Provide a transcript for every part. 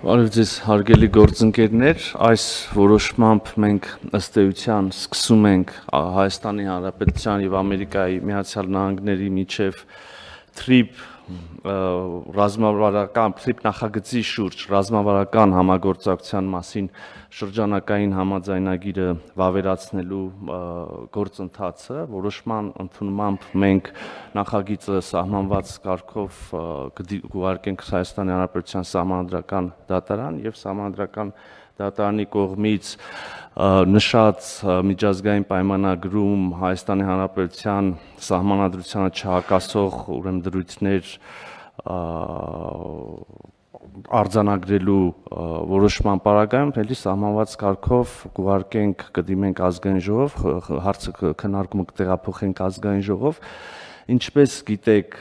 Բարև ձեզ հարգելի գործընկերներ, այս որոշմամբ մենք ըստ էության սկսում ենք Հայաստանի Հանրապետության եւ Ամերիկայի Միացյալ Նահանգների միջև TRIP TRIP նախագծի շուրջ ռազմավարական համագործակցության մասին շրջանակային համաձայնագիրը վավերացնելու գործընթացը, որոշման ընդունմամբ մենք նախագիծը սահմանված կարգով կուղարկենք Հայաստանի Հանրապետության Սահմանադրական դատարան եւ Սահմանադրական դատարանի կողմից նշած միջազգային պայմանագրում Հայաստանի Հանրապետության սահմանադրությանը չհակասող ուրեմն դրույթներ արձանագրելու որոշման պարագայում էլի սահմանված կարգով կուղարկենք կդիմենք ազգային ժողով, հարցը քննարկումը կտեղափոխենք ազգային ժողով, ինչպես գիտեք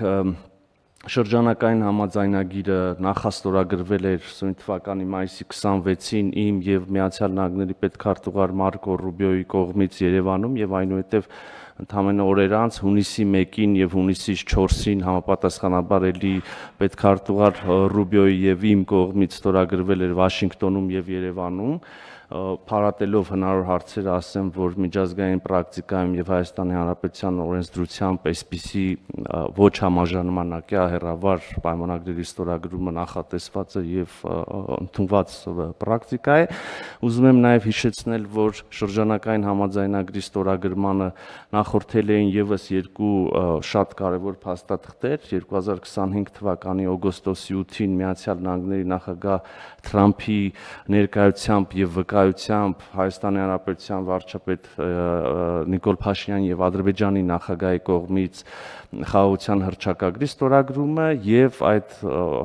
շրջանակային համաձայնագիրը նախաստորագրվել էր սույն թվականի մայիսի 26-ին իմ եւ Միացյալ Նահանգների պետքարտուղար Մարկո Ռուբիոյի կողմից Երևանում եւ այնուհետեւ ընդամենը օրեր անց հունիսի 1-ին եւ հունիսի 4-ին համապատասխանաբար էլի պետքարտուղար Ռուբիոյի եւ իմ կողմից ստորագրվել էր Վաշինգտոնում եւ Երևանում փառատելով հնարավոր հարցեր ասեմ, որ միջազգային պրակտիկայում եւ Հայաստանի Հանրապետության օրենսդրությամբ այսպիսի ոչ համաժանմանակյա հեռավար պայմանագրերի ստորագրումը նախատեսված է եւ ընդունված պրակտիկա է։ Ուզում եմ նաեւ հիշեցնել, որ շրջանակային համաձայնագրի ստորագրմանը նախորդել էին եւս երկու շատ կարեւոր փաստաթղթեր 2025 թվականի օգոստոսի 8-ին Միացյալ Նահանգների նախագահ Թրամփի ներկայությամբ եւ Հայաստանի Հանրապետության վարչապետ Նիկոլ Փաշինյանի եւ Ադրբեջանի նախագահի կողմից խաղաղության հռչակագրի ստորագրումը եւ այդ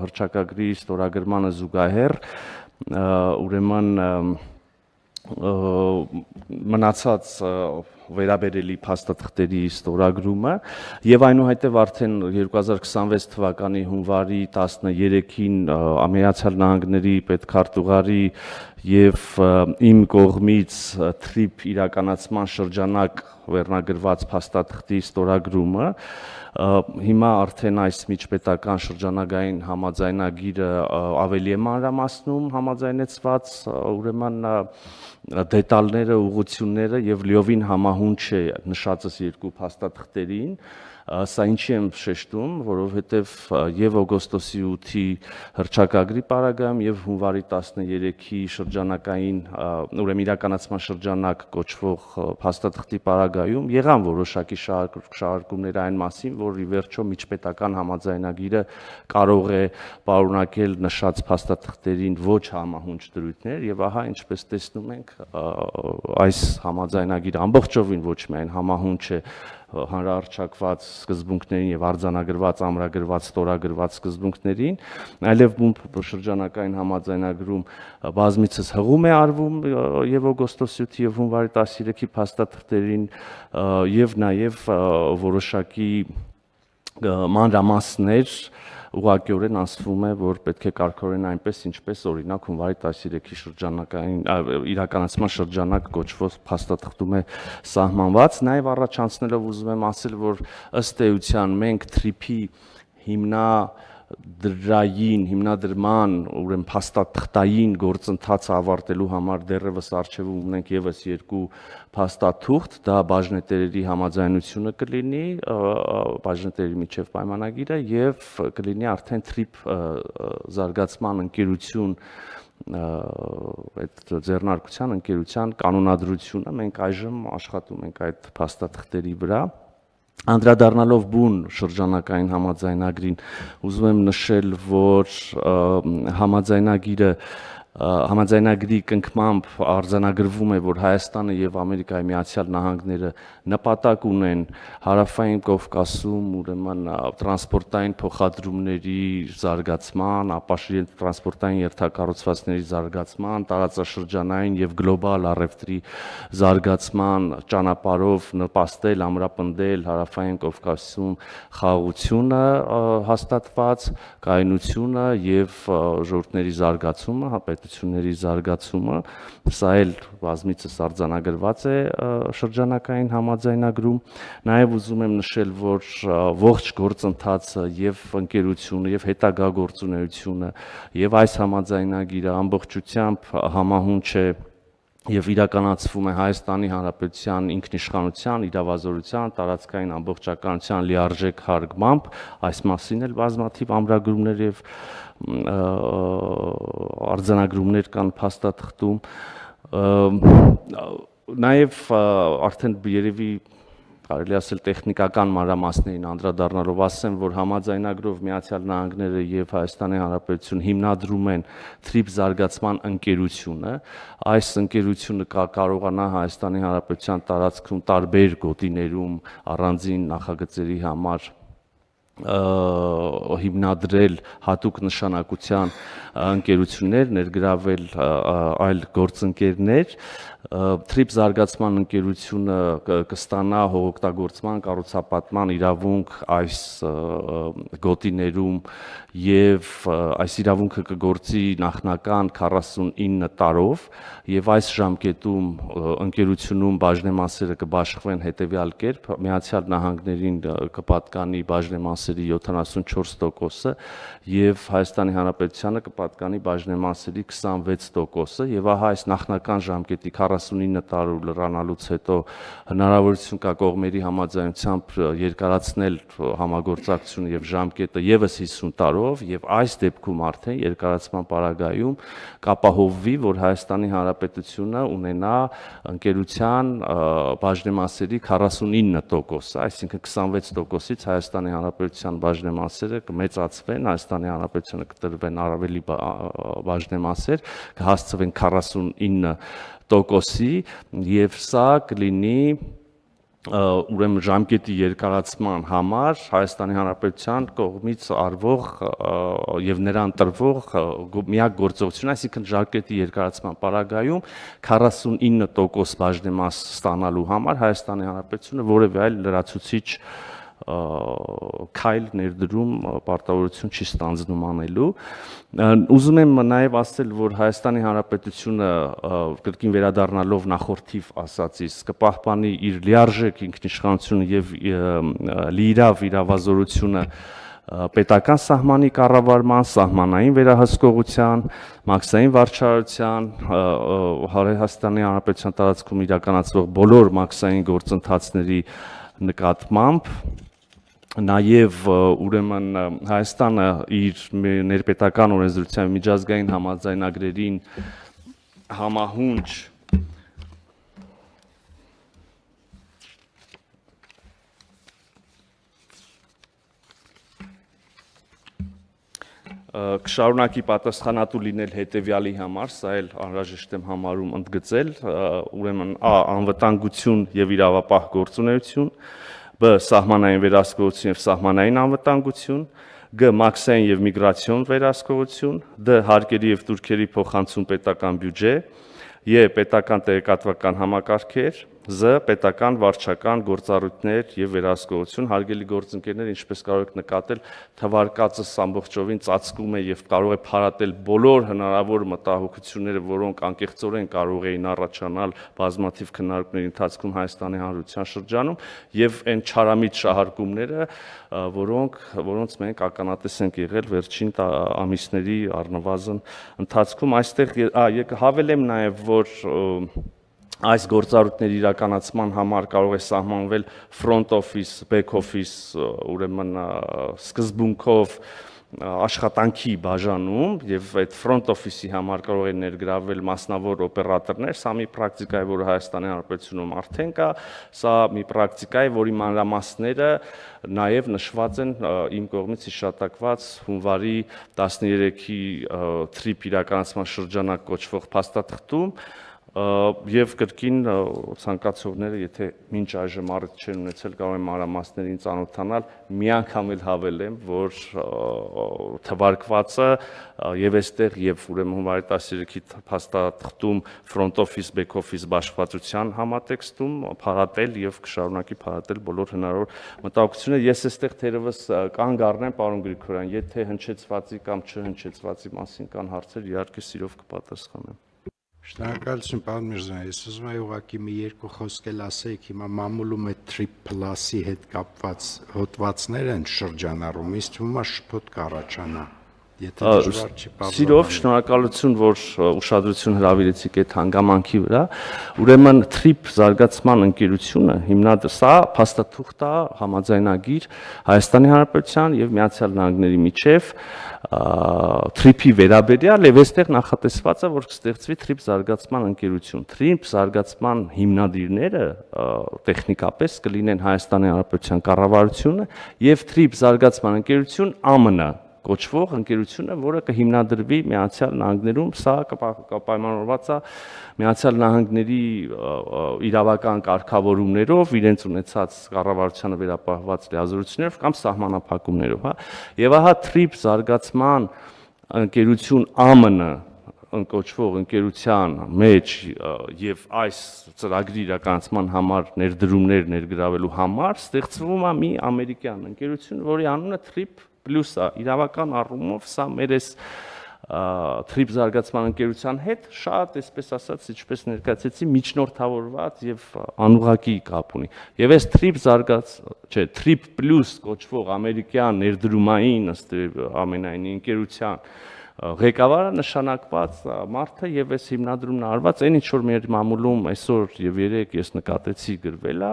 հռչակագրի ստորագրմանը զուգահեռ ուրեմն մնացած վերաբերելի փաստաթղթերի ստորագրումը եւ այնուհետեւ արդեն 2026 թվականի հունվարի 13-ին Միացյալ Նահանգների պետքարտուղարի եւ իմ կողմից TRIP իրականացման շրջանակ վերնագրված փաստաթղթի ստորագրումը հիմա արդեն այս միջպետական շրջանագային համաձայնագիրը ավելի է մանրամասնում համաձայնեցված ուրեմն դետալները, ուղղությունները եւ լիովին համահունչ է նշածս երկու փաստաթղթերին, սա ինչի եմ շեշտում, որովհետեւ եւ օգոստոսի 8-ի հռչակագրի պարագայում եւ հունվարի 13-ի շրջանակային ուրեմն իրականացման շրջանակ կոչվող փաստաթղթի պարագայում եղան որոշակի շարժումներ այն մասին, որ ի վերջո միջպետական համաձայնագիրը կարող է պարունակել նշած փաստաթղթերին ոչ համահունչ դրույթներ եւ ահա ինչպես տեսնում ենք այս համաձայնագիրը ամբողջովին ոչ միայն համահունչ է հանրահռչակված սկզբունքներին եւ արձանագրված, ամրագրված, ստորագրված սկզբունքներին, այլև շրջանակային համաձայնագրում բազմիցս հղում է արվում եւ օգոստոսի 8-ի եւ հունվարի 13-ի փաստաթղթերին եւ նաեւ որոշակի մանրամասներ ուղղակիորեն ասվում է, որ պետք է կարգավորեն այնպես, ինչպես օրինակ հունվարի 13-ի շրջանակային իրականացման շրջանակ կոչվող փաստաթղթում է սահմանված, նաև առաջանցնելով ուզում եմ ասել, որ ըստ էության մենք TRIP-ի հիմնադրման ուրեմն փաստաթղթային գործընթացը ավարտելու համար դեռևս արժևում ունենք եւս երկու փաստաթուղթ, դա բաժնետերերի համաձայնությունը կլինի, բաժնետերերի միջև պայմանագիրը եւ կլինի արդեն TRIP զարգացման ընկերություն այդ ձեռնարկության ընկերության կանոնադրությունը մենք այժմ աշխատում ենք այդ փաստաթղթերի վրա Անդրադառնալով բուն շրջանակային համաձայնագրին, ուզում եմ նշել, որ համաձայնագրի կնքմամբ արձանագրվում է, որ Հայաստանը եւ Ամերիկայի Միացյալ Նահանգները նպատակ ունեն հարավային Կովկասում ուրեմն տրանսպորտային փոխադրումների զարգացման, ապաշիր տրանսպորտային երթակառուցվածքների զարգացման, տարածաշրջանային եւ գլոբալ առևտրի զարգացման ճանապարհով նպաստել, ամրապնդել հարավային Կովկասում խաղաղությունը հաստատված, կայունությունը եւ ժողովուրդների զարգացումը, հնարավորությունների զարգացումը, սա էլ բազմիցս արձանագրված է շրջանակային համաձայնագրում, նաև ուզում եմ նշել, որ ողջ գործընթացը եւ ընկերությունը եւ հետագա գործունեությունը եւ այս համաձայնագիրը ամբողջությամբ համահունչ է եւ իրականացվում է Հայաստանի Հանրապետության ինքնիշխանության, իրավազորության, տարածքային ամբողջականության լիարժեք հարգմամբ, այս մասին էլ բազմաթիվ ամրագրումներ եւ արձանագրումներ կան փաստաթղթում, նաեւ արդեն երևի կարելի ասել տեխնիկական մանրամասներին անդրադառնալով ասեմ, որ համաձայնագրով Միացյալ Նահանգները եւ Հայաստանի Հանրապետություն հիմնադրում են թրիփ զարգացման ընկերությունը, այս ընկերությունը կարողանա Հայաստանի Հանրապետության տարածքում տարբեր գոտիներում առանձին նախագծերի համար հիմնադրել հատուկ նշանակության ընկերություններ, ներգրավել այլ գործընկերներ, թրիփ զարգացման ընկերությունը կստանա հողօգտագործման, կառուցապատման իրավունք այս գոտիներում եւ այս իրավունքը կգործի նախնական 49 տարով եւ այս ժամկետում ընկերությունում բաժնեմասերը կբաշխվեն հետեւյալ կերպ Միացյալ Նահանգներին կպատկանի բաժնեմասերի 74%-ը եւ Հայաստանի Հանրապետությանը կպատկանի բաժնեմասերի 26%-ը եւ ահա այս նախնական ժամկետի 49 տարով լրանալուց հետո հնարավորություն կա կողմերի համաձայնությամբ երկարացնել համագործակցությունը եւ ժամկետը եւս 50 տարով եւ այս դեպքում արդեն երկարացման պարագայում կապահովվի, որ Հայաստանի Հանրապետությունը ունենա ընկերության բաժնեմասերի 49%, այսինքն 26%-ից Հայաստանի Հանրապետության բաժնեմասերը կմեծացվեն, Հայաստանի Հանրապետությանը կտրվեն ավելի բաժնեմասեր, կհասցվեն 49%-ի եւ սա կլինի ուրեմն ժամկետի երկարացման համար Հայաստանի Հանրապետության կողմից արվող եւ նրան տրվող միակ գործողություն, այսինքն ժամկետի երկարացման պարագայում 49% բաժնեմաս ստանալու համար Հայաստանի Հանրապետությունը որևէ այլ լրացուցիչ քայլ ներդրում պարտավորություն չի ստանձնում անելու։ Ուզում եմ նաև ասել, որ Հայաստանի Հանրապետությունը կրկին վերադառնալով նախորդիվ ասածից կպահպանի իր լիարժեք ինքնիշխանությունը եւ լիիրավ իրավազորությունը պետական սահմանի կառավարման, սահմանային վերահսկողության, մաքսային վարչարարության, Հայաստանի Հանրապետության տարածքում իրականացվող բոլոր մաքսային գործընթացների նկատմամբ նաև ուրեմն Հայաստանը իր ներպետական օրենսդրության միջազգային համաձայնագրերին համահունչ կշարունակի պատասխանատու լինել հետևյալի համար, սա էլ անհրաժեշտ եմ համարում ընդգծել, ուրեմն անվտանգություն եւ իրավապահ գործունեություն, B. Սահմանային վերահսկողություն եւ սահմանային անվտանգություն, G. Մաքսային եւ միգրացիոն վերահսկողություն, D. Հարկերի եւ տուրքերի փոխանցում պետական բյուջե, E. Պետական տեղեկատվական համակարգեր, Z. Պետական վարչական գործառույթներ եւ վերահսկողություն, հարգելի գործընկերներ, ինչպես կարող եք նկատել, թվարկածս ամբողջովին ծածկում է եւ կարող է փարատել բոլոր հնարավոր մտահոգությունները, որոնք անկեղծորեն կարող էին առաջանալ բազմաթիվ քննարկումների ընթացքում Հայաստանի Հանրության շրջանում եւ այն չարամիտ շահարկումները, որոնց մենք ականատես ենք եղել վերջին ամիսների առնվազն ընթացքում։ Այստեղ հավելեմ նաեւ, որ այս գործառույթների իրականացման համար կարող է սահմանվել front office, back office, ուրեմն սկզբունքով աշխատանքի բաժանում եւ այդ front office-ի համար կարող են ներգրավել մասնավոր օպերատորներ, սա մի պրակտիկա է, որը Հայաստանի Հանրապետությունում արդեն կա, սա մի պրակտիկա է, որի մանրամասները նաեւ նշված են իմ կողմից հիշատակված հունվարի 13-ի թրիփ իրականացման շրջանակ կոչվող փաստաթղթում, Եվ կրկին ցանկացողները, եթե մինչ այժմ առիթ չեն ունեցել, կարող են մանրամասներին ծանոթանալ, մի անգամ էլ հավելեմ, որ թվարկվածը եւ այստեղ եւ ուրեմն հունվարի 13-ի փաստաթղթում front office back office բաշխվածության համատեքստում փառատել եւ կշարունակի փառատել բոլոր հնարավոր մտահոգությունները։ Ես այստեղ թերևս կանգ առնեմ, պարոն Գրիգորյան, եթե հնչեցվածի կամ չհնչեցվածի մասին կան հարցեր, իհարկե սիրով կպատասխանեմ։ Շնորհակալություն, պարոն Միրզոյան, ես ուզում եմ ուղղակի մի երկու խոսք էլ ասեիք, հիմա մամուլում այդ Triple+-ի հետ կապված հոդվածներ են շրջանառում, ինձ թվում է շփոթ կառաջանա, եթե դժվար չի բավարարել։ Սիրով, շնորհակալություն, որ ուշադրություն հրավիրեցիք այդ հանգամանքի վրա։ Ուրեմն Trip զարգացման ընկերությունը հիմնադրել, սա փաստաթուղթ է, համաձայնագիր Հայաստանի Հանրապետության եւ Միացյալ Նահանգների միջև Trip-ի վերաբերյալ եւ այստեղ նախատեսված է, որ կստեղծվի Trip զարգացման ընկերություն։ Trip զարգացման հիմնադիրները տեխնիկապես կլինեն Հայաստանի Հանրապետության կառավարությունը եւ Trip զարգացման ընկերություն ԱՄՆ կոչվող ընկերությունը, որը կհիմնադրվի Միացյալ Նահանգներում, սա կպայմանավորված է Միացյալ Նահանգների իրավական կարգավորումներով, իրենց ունեցած կառավարությանը վերապահված լիազորություններով կամ սահմանափակումներով, հա։ Եվ ահա Trip զարգացման ընկերություն ԱՄՆ կոչվող ընկերության մեջ եւ այս ծրագրի իրականացման համար ներդրումներ ներգրավելու համար ստեղծվում է մի ամերիկյան ընկերություն, որի անունը Trip Plus է, իրավական առումով սա մեր էս Trip զարգացման ընկերության հետ շատ, այսպես ասած, ինչպես ներկայացեցի, միջնորդավորված եւ անուղղակի կապ ունի։ Եվ այս Trip Plus կոչվող ամերիկյան ներդրումային ըստ ամենայնի ընկերության ղեկավարը նշանակված մարդը եւ այս հիմնադրումն արված այն ինչ որ մեր մամուլում այսօր եւ երեք ես նկատեցի գրվել է,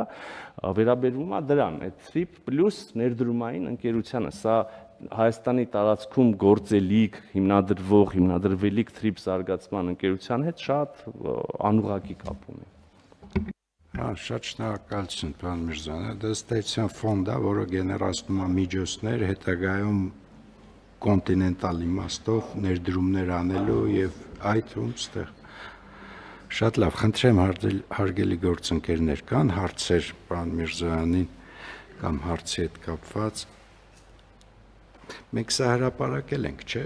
վերաբերվում է դրան, այդ Trip Plus ներդրումային ընկերությանը, սա Հայաստանի տարածքում գործելիք, հիմնադրվելիք Trip զարգացման ընկերության հետ շատ անուղղակի կապ ունի։ Հա, շատ շնորհակալություն, պարոն Միրզոյան, դա ստեղծության ֆոնդ է, որը գեներացնում է միջոցներ հետագայում կոնտինենտալ իմաստով ներդրումներ անելու եւ այդ ումստեղ շատ լավ, խնդրեմ հարգելի գործընկերներ, կան հարցեր պարոն Միրզոյանին կամ հարցի հետ կապված։ Մենք սա հրապարակել ենք, չէ՞։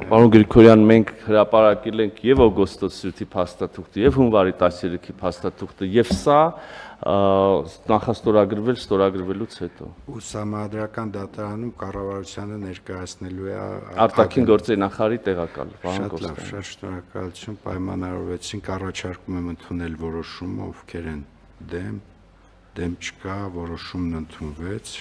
Պարոն Գրիգորյան, մենք հրապարակել ենք եւ օգոստոսի 8-ի փաստաթուղթը եւ հունվարի 13-ի փաստաթուղթը եւ սա ստորագրվելուց հետո։ Ու Սահմանադրական դատարանում կառավարությանը ներկայացնելու է արտաքին գործերի նախարարի տեղակալ, պարոն Շատ լավ, շատ շնորհակալություն, պայմանավորվեցինք, առաջարկում եմ ընդունել որոշումը, ովքեր են դեմ չկա, որոշումն ընդունվեց։